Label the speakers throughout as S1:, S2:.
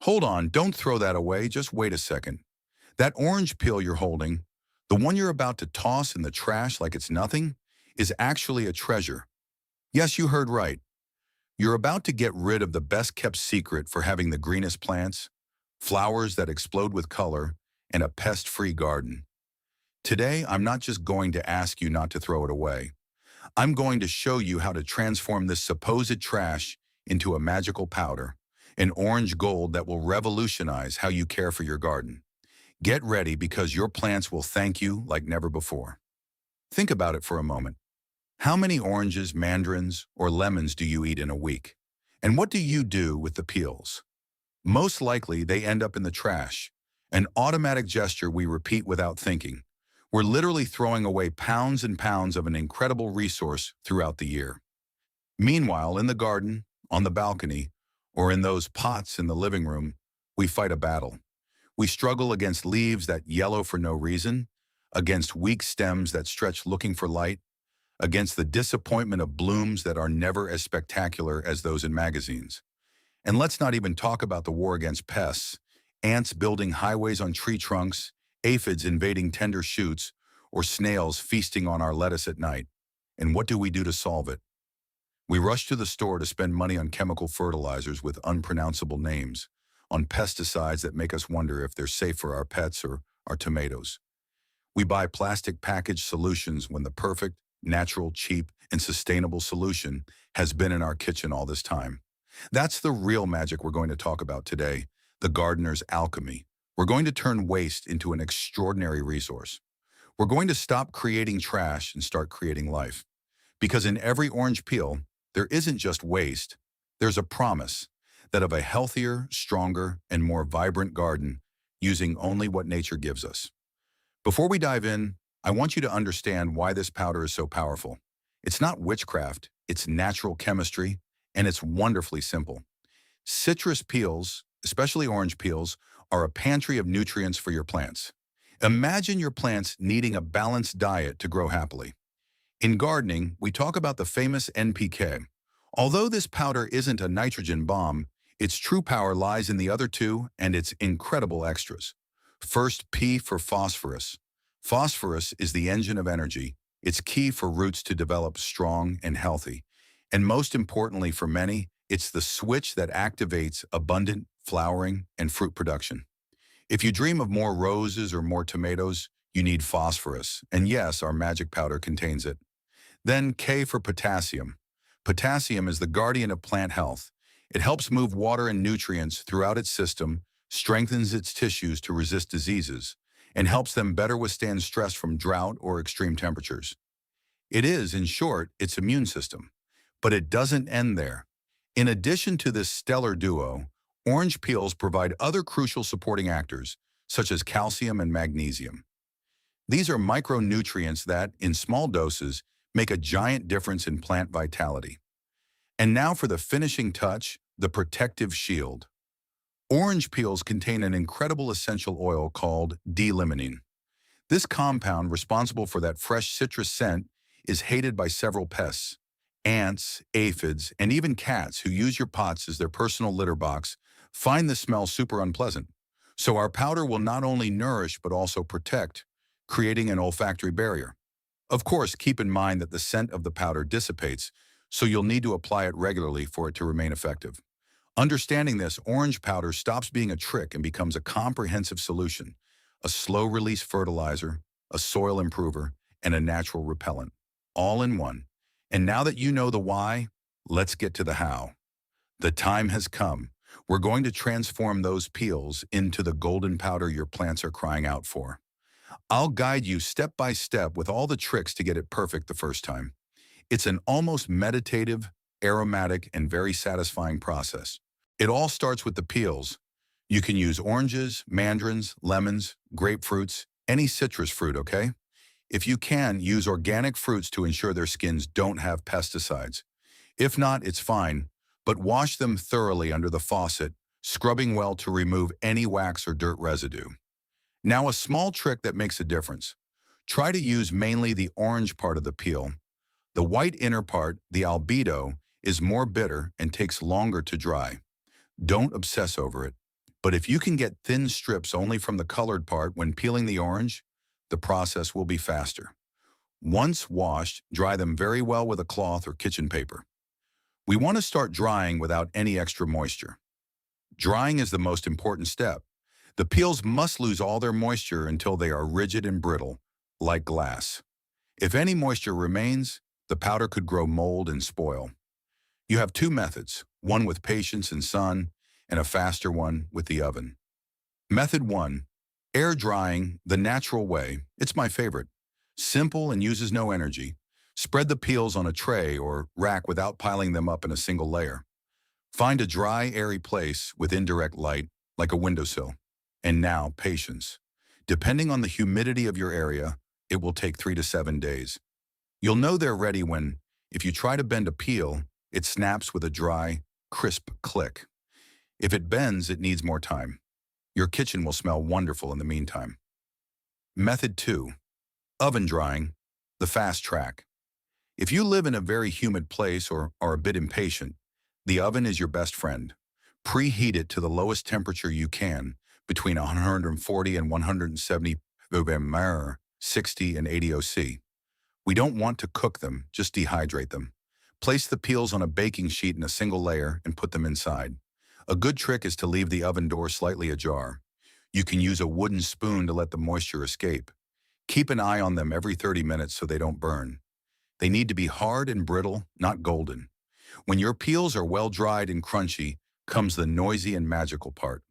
S1: Hold on, don't throw that away, just wait a second. That orange peel you're holding, the one you're about to toss in the trash like it's nothing, is actually a treasure. Yes, you heard right. You're about to get rid of the best-kept secret for having the greenest plants, flowers that explode with color, and a pest-free garden. Today, I'm not just going to ask you not to throw it away. I'm going to show you how to transform this supposed trash into a magical powder, an orange gold that will revolutionize how you care for your garden. Get ready because your plants will thank you like never before. Think about it for a moment. How many oranges, mandarins, or lemons do you eat in a week? And what do you do with the peels? Most likely, they end up in the trash, an automatic gesture we repeat without thinking. We're literally throwing away pounds and pounds of an incredible resource throughout the year. Meanwhile, in the garden, on the balcony, or in those pots in the living room, we fight a battle. We struggle against leaves that yellow for no reason, against weak stems that stretch looking for light, against the disappointment of blooms that are never as spectacular as those in magazines. And let's not even talk about the war against pests, ants building highways on tree trunks, aphids invading tender shoots, or snails feasting on our lettuce at night. And what do we do to solve it? We rush to the store to spend money on chemical fertilizers with unpronounceable names, on pesticides that make us wonder if they're safe for our pets or our tomatoes. We buy plastic packaged solutions when the perfect, natural, cheap, and sustainable solution has been in our kitchen all this time. That's the real magic we're going to talk about today, the Gardeners Alchemy. We're going to turn waste into an extraordinary resource. We're going to stop creating trash and start creating life. Because in every orange peel, there isn't just waste, there's a promise that of a healthier, stronger, and more vibrant garden using only what nature gives us. Before we dive in, I want you to understand why this powder is so powerful. It's not witchcraft, it's natural chemistry, and it's wonderfully simple. Citrus peels, especially orange peels, are a pantry of nutrients for your plants. Imagine your plants needing a balanced diet to grow happily. In gardening, we talk about the famous NPK. Although this powder isn't a nitrogen bomb, its true power lies in the other two and its incredible extras. First, P for phosphorus. Phosphorus is the engine of energy. It's key for roots to develop strong and healthy. And most importantly for many, it's the switch that activates abundant flowering and fruit production. If you dream of more roses or more tomatoes, you need phosphorus. And yes, our magic powder contains it. Then K for potassium. Potassium is the guardian of plant health. It helps move water and nutrients throughout its system, strengthens its tissues to resist diseases, and helps them better withstand stress from drought or extreme temperatures. It is, in short, its immune system. But it doesn't end there. In addition to this stellar duo, orange peels provide other crucial supporting actors, such as calcium and magnesium. These are micronutrients that, in small doses, make a giant difference in plant vitality. And now for the finishing touch, the protective shield. Orange peels contain an incredible essential oil called D-limonene. This compound, responsible for that fresh citrus scent, is hated by several pests. Ants, aphids, and even cats who use your pots as their personal litter box find the smell super unpleasant. So our powder will not only nourish but also protect, creating an olfactory barrier. Of course, keep in mind that the scent of the powder dissipates, so you'll need to apply it regularly for it to remain effective. Understanding this, orange powder stops being a trick and becomes a comprehensive solution, a slow-release fertilizer, a soil improver, and a natural repellent, all in one. And now that you know the why, let's get to the how. The time has come. We're going to transform those peels into the golden powder your plants are crying out for. I'll guide you step by step with all the tricks to get it perfect the first time. It's an almost meditative, aromatic, and very satisfying process. It all starts with the peels. You can use oranges, mandarins, lemons, grapefruits, any citrus fruit, okay? If you can, use organic fruits to ensure their skins don't have pesticides. If not, it's fine, but wash them thoroughly under the faucet, scrubbing well to remove any wax or dirt residue. Now, a small trick that makes a difference. Try to use mainly the orange part of the peel. The white inner part, the albedo, is more bitter and takes longer to dry. Don't obsess over it. But if you can get thin strips only from the colored part when peeling the orange, the process will be faster. Once washed, dry them very well with a cloth or kitchen paper. We want to start drying without any extra moisture. Drying is the most important step. The peels must lose all their moisture until they are rigid and brittle, like glass. If any moisture remains, the powder could grow mold and spoil. You have two methods, one with patience and sun, and a faster one with the oven. Method 1. Air drying, the natural way. It's my favorite. Simple and uses no energy. Spread the peels on a tray or rack without piling them up in a single layer. Find a dry, airy place with indirect light, like a windowsill. And now, patience. Depending on the humidity of your area, it will take 3 to 7 days. You'll know they're ready when, if you try to bend a peel, it snaps with a dry, crisp click. If it bends, it needs more time. Your kitchen will smell wonderful in the meantime. Method 2. Oven drying, the fast track. If you live in a very humid place or are a bit impatient, the oven is your best friend. Preheat it to the lowest temperature you can, between 140 and 170 mmHg, 60 and 80 OC. We don't want to cook them, just dehydrate them. Place the peels on a baking sheet in a single layer and put them inside. A good trick is to leave the oven door slightly ajar. You can use a wooden spoon to let the moisture escape. Keep an eye on them every 30 minutes so they don't burn. They need to be hard and brittle, not golden. When your peels are well dried and crunchy, comes the noisy and magical part.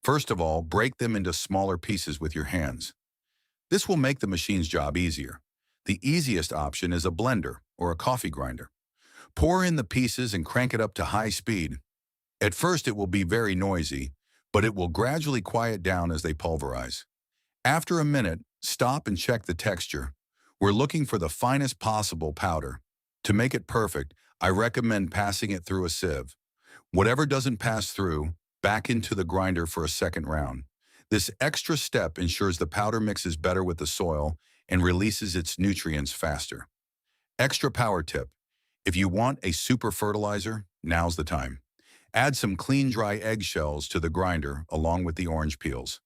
S1: First of all, break them into smaller pieces with your hands. This will make the machine's job easier. The easiest option is a blender or a coffee grinder. Pour in the pieces and crank it up to high speed. At first it will be very noisy, but it will gradually quiet down as they pulverize. After a minute, stop and check the texture. We're looking for the finest possible powder. To make it perfect, I recommend passing it through a sieve. Whatever doesn't pass through, back into the grinder for a second round. This extra step ensures the powder mixes better with the soil and releases its nutrients faster. Extra power tip. If you want a super fertilizer, now's the time. Add some clean dry eggshells to the grinder along with the orange peels.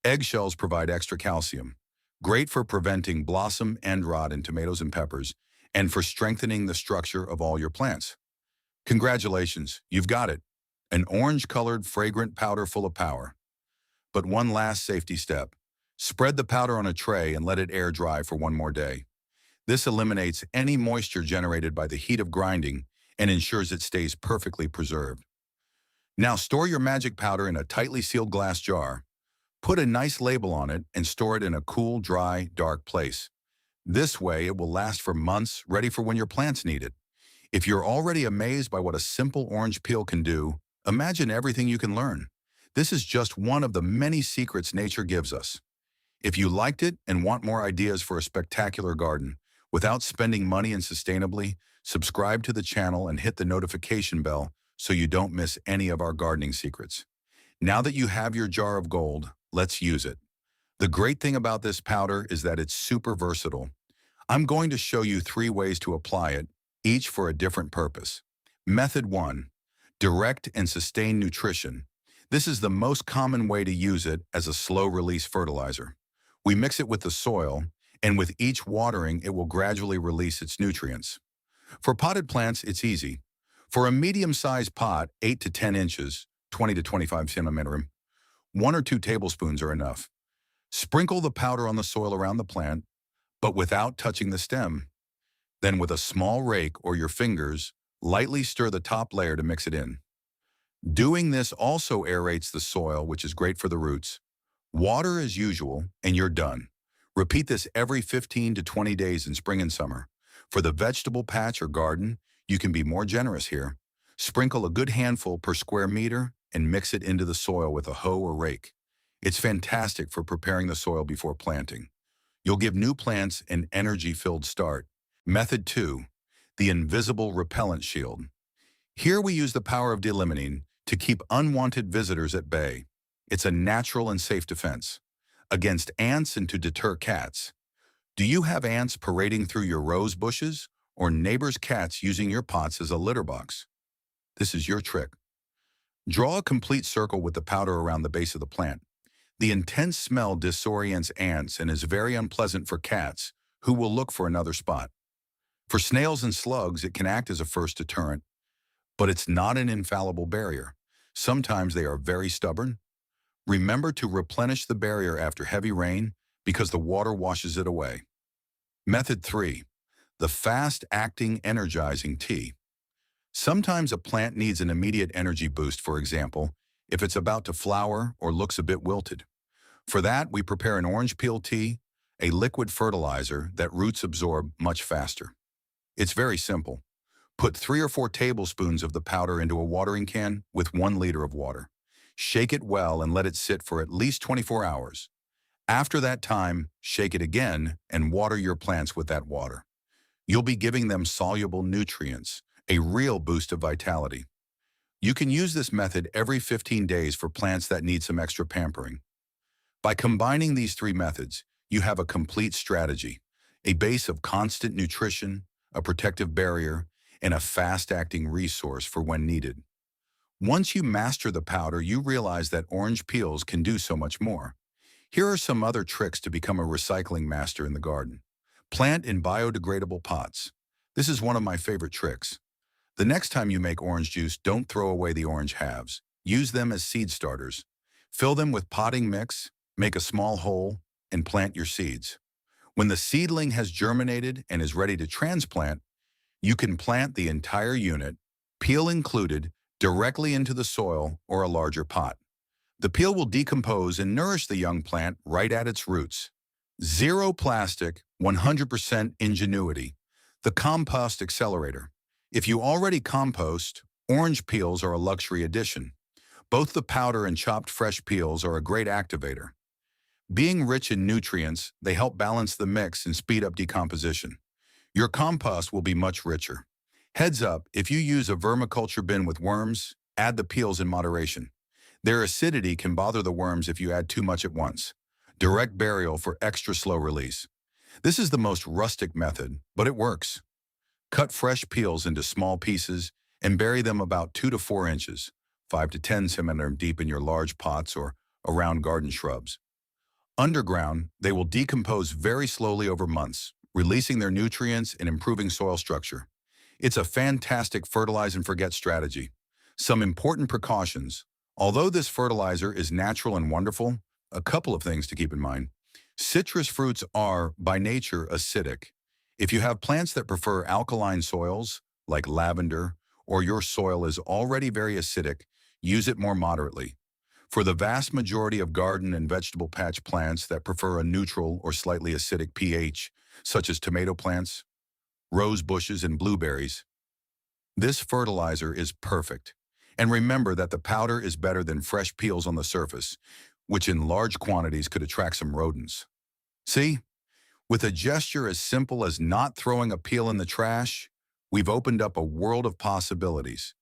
S1: Eggshells provide extra calcium, great for preventing blossom end rot in tomatoes and peppers, and for strengthening the structure of all your plants. Congratulations, you've got it. An orange-colored, fragrant powder full of power. But one last safety step. Spread the powder on a tray and let it air dry for one more day. This eliminates any moisture generated by the heat of grinding and ensures it stays perfectly preserved. Now store your magic powder in a tightly sealed glass jar. Put a nice label on it and store it in a cool, dry, dark place. This way it will last for months, ready for when your plants need it. If you're already amazed by what a simple orange peel can do, imagine everything you can learn. This is just one of the many secrets nature gives us. If you liked it and want more ideas for a spectacular garden, without spending money and sustainably, subscribe to the channel and hit the notification bell so you don't miss any of our gardening secrets. Now that you have your jar of gold, let's use it. The great thing about this powder is that it's super versatile. I'm going to show you 3 ways to apply it, each for a different purpose. Method 1. Direct and sustained nutrition. This is the most common way to use it as a slow-release fertilizer. We mix it with the soil, and with each watering, it will gradually release its nutrients. For potted plants, it's easy. For a medium-sized pot, 8 to 10 inches, 20 to 25 centimeters, 1 or 2 tablespoons are enough. Sprinkle the powder on the soil around the plant, but without touching the stem. Then with a small rake or your fingers, lightly stir the top layer to mix it in. Doing this also aerates the soil, which is great for the roots. Water as usual, and you're done. Repeat this every 15 to 20 days in spring and summer. For the vegetable patch or garden, you can be more generous here. Sprinkle a good handful per square meter and mix it into the soil with a hoe or rake. It's fantastic for preparing the soil before planting. You'll give new plants an energy-filled start. Method 2. The invisible repellent shield. Here we use the power of delimonene to keep unwanted visitors at bay. It's a natural and safe defense against ants and to deter cats. Do you have ants parading through your rose bushes or neighbors' cats using your pots as a litter box? This is your trick. Draw a complete circle with the powder around the base of the plant. The intense smell disorients ants and is very unpleasant for cats, who will look for another spot. For snails and slugs, it can act as a first deterrent, but it's not an infallible barrier. Sometimes they are very stubborn. Remember to replenish the barrier after heavy rain because the water washes it away. Method 3. The fast-acting energizing tea. Sometimes a plant needs an immediate energy boost, for example, if it's about to flower or looks a bit wilted. For that, we prepare an orange peel tea, a liquid fertilizer that roots absorb much faster. It's very simple. Put 3 or 4 tablespoons of the powder into a watering can with 1 liter of water. Shake it well and let it sit for at least 24 hours. After that time, shake it again and water your plants with that water. You'll be giving them soluble nutrients, a real boost of vitality. You can use this method every 15 days for plants that need some extra pampering. By combining these 3 methods, you have a complete strategy, a base of constant nutrition, a protective barrier, and a fast-acting resource for when needed. Once you master the powder, you realize that orange peels can do so much more. Here are some other tricks to become a recycling master in the garden. Plant in biodegradable pots. This is one of my favorite tricks. The next time you make orange juice, don't throw away the orange halves. Use them as seed starters. Fill them with potting mix, make a small hole, and plant your seeds. When the seedling has germinated and is ready to transplant, you can plant the entire unit, peel included, directly into the soil or a larger pot. The peel will decompose and nourish the young plant right at its roots. Zero plastic, 100% ingenuity. The compost accelerator. If you already compost, orange peels are a luxury addition. Both the powder and chopped fresh peels are a great activator. Being rich in nutrients, they help balance the mix and speed up decomposition. Your compost will be much richer. Heads up, if you use a vermiculture bin with worms, add the peels in moderation. Their acidity can bother the worms if you add too much at once. Direct burial for extra slow release. This is the most rustic method, but it works. Cut fresh peels into small pieces and bury them about 2 to 4 inches, 5 to 10 centimeters deep in your large pots or around garden shrubs. Underground, they will decompose very slowly over months, releasing their nutrients and improving soil structure. It's a fantastic fertilize and forget strategy. Some important precautions. Although this fertilizer is natural and wonderful, a couple of things to keep in mind. Citrus fruits are, by nature, acidic. If you have plants that prefer alkaline soils, like lavender, or your soil is already very acidic, use it more moderately. For the vast majority of garden and vegetable patch plants that prefer a neutral or slightly acidic pH, such as tomato plants, rose bushes, and blueberries, this fertilizer is perfect. And remember that the powder is better than fresh peels on the surface, which in large quantities could attract some rodents. See? With a gesture as simple as not throwing a peel in the trash, we've opened up a world of possibilities.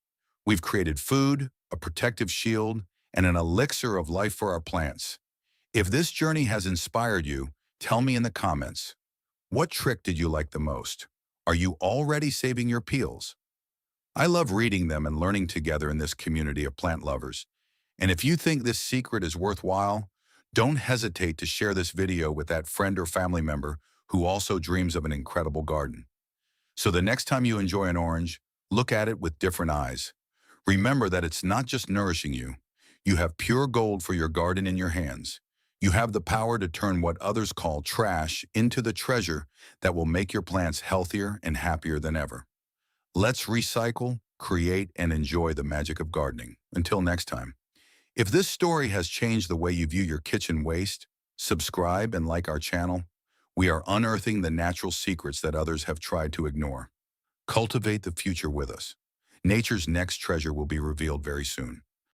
S1: We've created food, a protective shield, and an elixir of life for our plants. If this journey has inspired you, tell me in the comments. What trick did you like the most? Are you already saving your peels? I love reading them and learning together in this community of plant lovers. And if you think this secret is worthwhile, don't hesitate to share this video with that friend or family member who also dreams of an incredible garden. So the next time you enjoy an orange, look at it with different eyes. Remember that it's not just nourishing you. You have pure gold for your garden in your hands. You have the power to turn what others call trash into the treasure that will make your plants healthier and happier than ever. Let's recycle, create, and enjoy the magic of gardening. Until next time. If this story has changed the way you view your kitchen waste, subscribe and like our channel. We are unearthing the natural secrets that others have tried to ignore. Cultivate the future with us. Nature's next treasure will be revealed very soon.